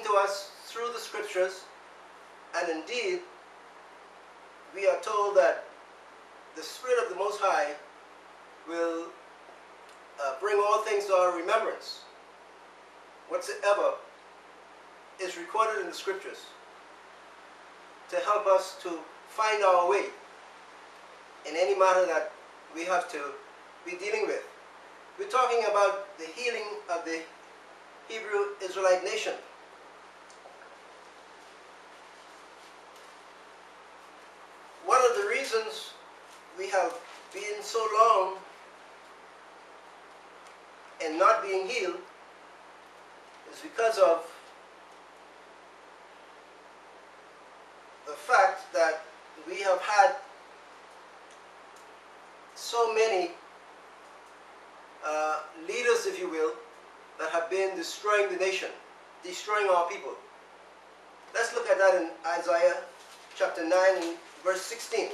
to us through the scriptures, and indeed we are told that the Spirit of the Most High will bring all things to our remembrance, whatsoever is recorded in the scriptures, to help us to find our way in any matter that we have to be dealing with. We're talking about the healing of the Hebrew Israelite nation. One of the reasons we have been so long in not being healed is because of the fact that we have had so many leaders, if you will, that have been destroying the nation, destroying our people. Let's look at that in Isaiah chapter 9 and verse 16.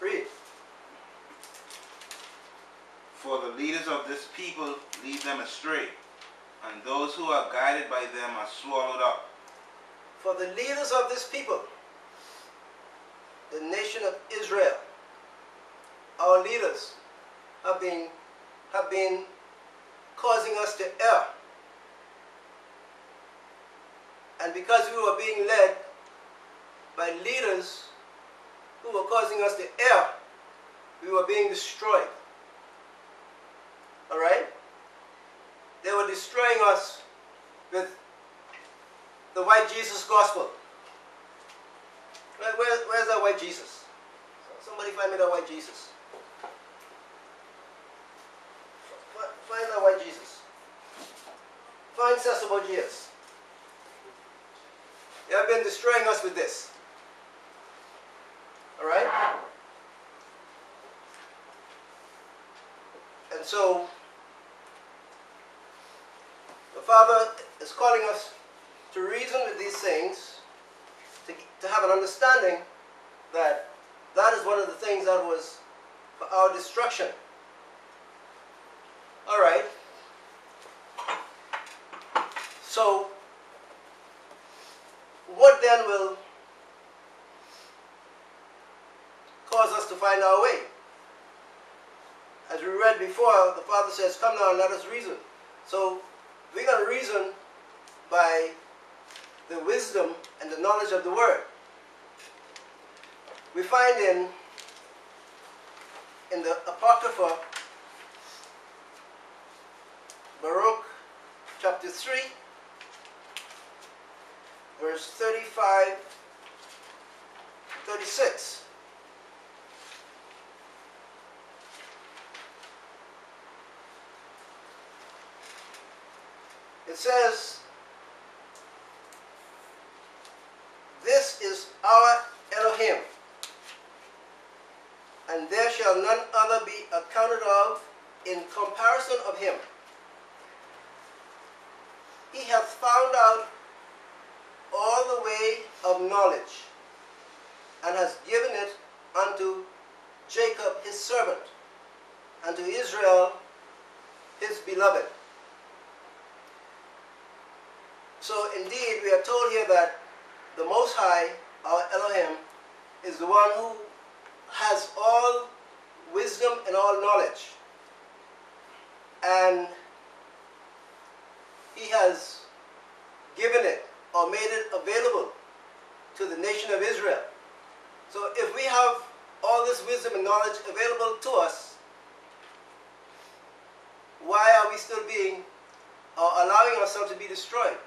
Read. For the leaders of this people lead them astray, and those who are guided by them are swallowed up. For the leaders of this people, the nation of Israel, our leaders have been causing us to err. And because we were being led by leaders who were causing us to err, we were being destroyed. All right? They were destroying us with the white Jesus gospel. Where's that white Jesus? Somebody find me that white Jesus. Find that white Jesus. Find Sasabogias. They have been destroying us with this. All right? And so, the Father is calling us to reason with these things, to have an understanding that that is one of the things that was for our destruction. All right. So, what then will cause us to find our way? As we read before, the Father says, come now and let us reason. So, we're going to reason by the wisdom and the knowledge of the Word. We find in the Apocrypha, Baruch chapter 3, verse 35, 36. It says, this is our Elohim, and there shall none other be accounted of in comparison of him. He hath found out all the way of knowledge, and has given it unto Jacob his servant, and to Israel his beloved. So indeed we are told here that the Most High, our Elohim, is the one who has all wisdom and all knowledge. And he has given it or made it available to the nation of Israel. So if we have all this wisdom and knowledge available to us, why are we still being or allowing ourselves to be destroyed?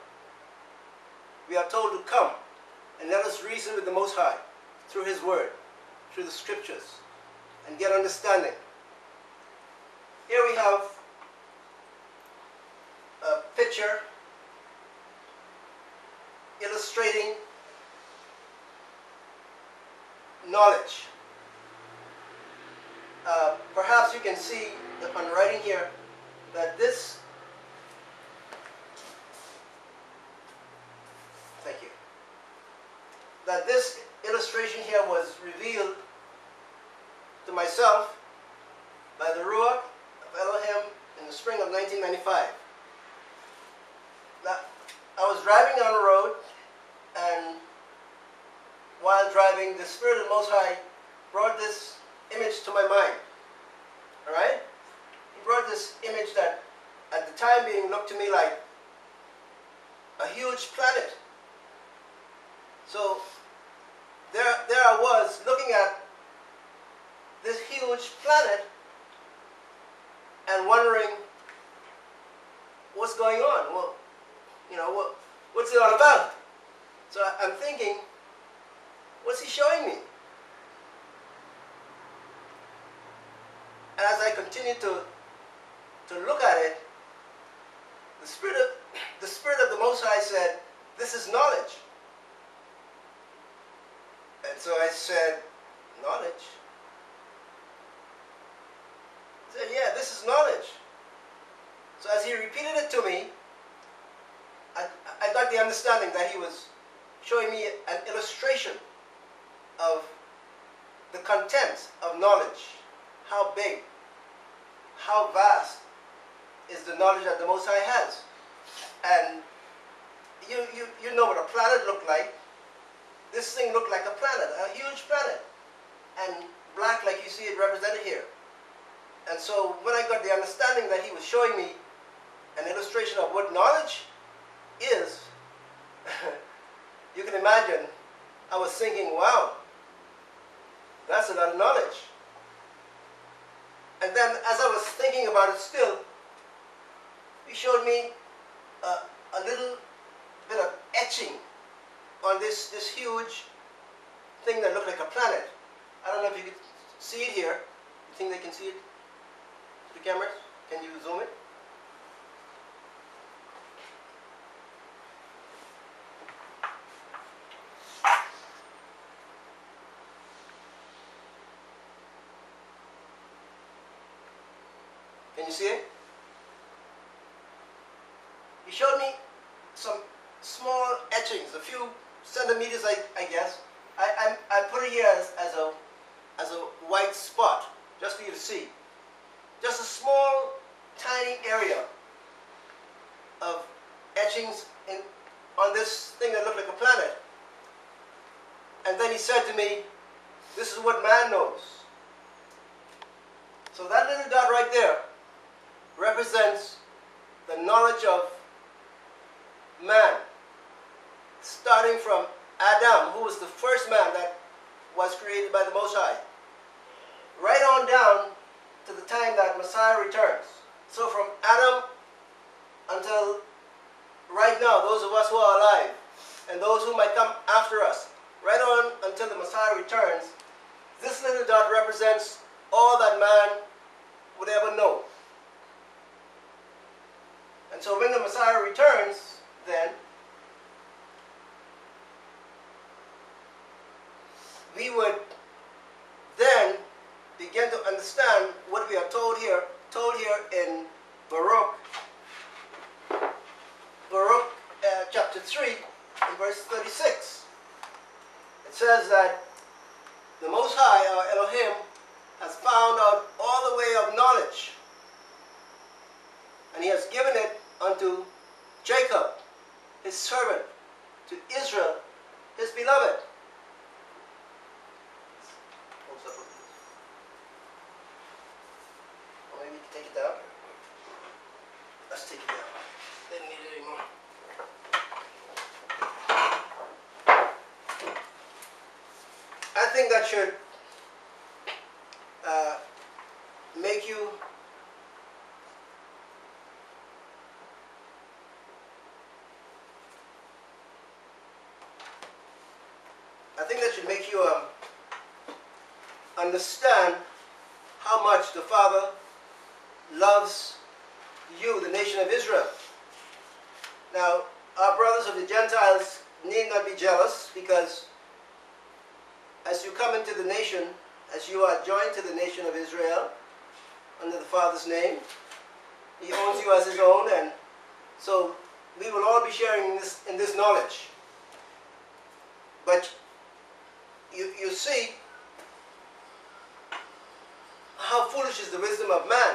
We are told to come and let us reason with the Most High through His Word, through the Scriptures, and get understanding. Here we have a picture illustrating knowledge. Perhaps you can see on the writing here that this, thank you, that this illustration here was revealed to myself by the Ruach spring of 1995. Now, I was driving down the road, and while driving, the Spirit of the Most High brought this image to my mind. All right? He brought this image that, at the time being, looked to me like a huge planet. So there I was looking at this huge planet and wondering what's going on. Well, you know, what's it all about? So I'm thinking, what's he showing me? And as I continued to look at it, the Spirit of the Most High said, "This is knowledge." And so I said, "Knowledge?" He said, "Yeah, this is knowledge." So as he repeated it to me, I got the understanding that he was showing me an illustration of the content of knowledge. How big, how vast is the knowledge that the Most High has. And you know what a planet looked like. This thing looked like a planet, a huge planet, and black like you see it represented here. And so when I got the understanding that he was showing me an illustration of what knowledge is, you can imagine, I was thinking, wow, that's a lot of knowledge. And then as I was thinking about it still, he showed me a little bit of etching on this huge thing that looked like a planet. I don't know if you can see it here. You think they can see it? The cameras? Can you zoom it? Can you see it? He showed me some small etchings, a few centimeters, I guess. I put it here as a white spot, just for you to see. Just a small, tiny area of etchings on this thing that looked like a planet. And then he said to me, "This is what man knows." So that little dot right there represents the knowledge of man, starting from Adam, who was the first man that was created by the Most High, right on down to the time that Messiah returns. So from Adam until right now, those of us who are alive, and those who might come after us, right on until the Messiah returns, this little dot represents all that man would ever know. And so when the Messiah returns, then we would then begin to understand what we are told here in Baruch chapter 3 and verse 36. It says that the Most High, our Elohim, has found out all the way of knowledge, and he has given it unto Jacob, his servant, to Israel, his beloved. Or maybe we can take it down. Let's take it down. They don't need it anymore. I think that should make you understand how much the Father loves you, the nation of Israel. Now, our brothers of the Gentiles need not be jealous, because as you come into the nation, as you are joined to the nation of Israel under the Father's name, he owns you as his own, and so we will all be sharing in this knowledge. But you see how foolish is the wisdom of man.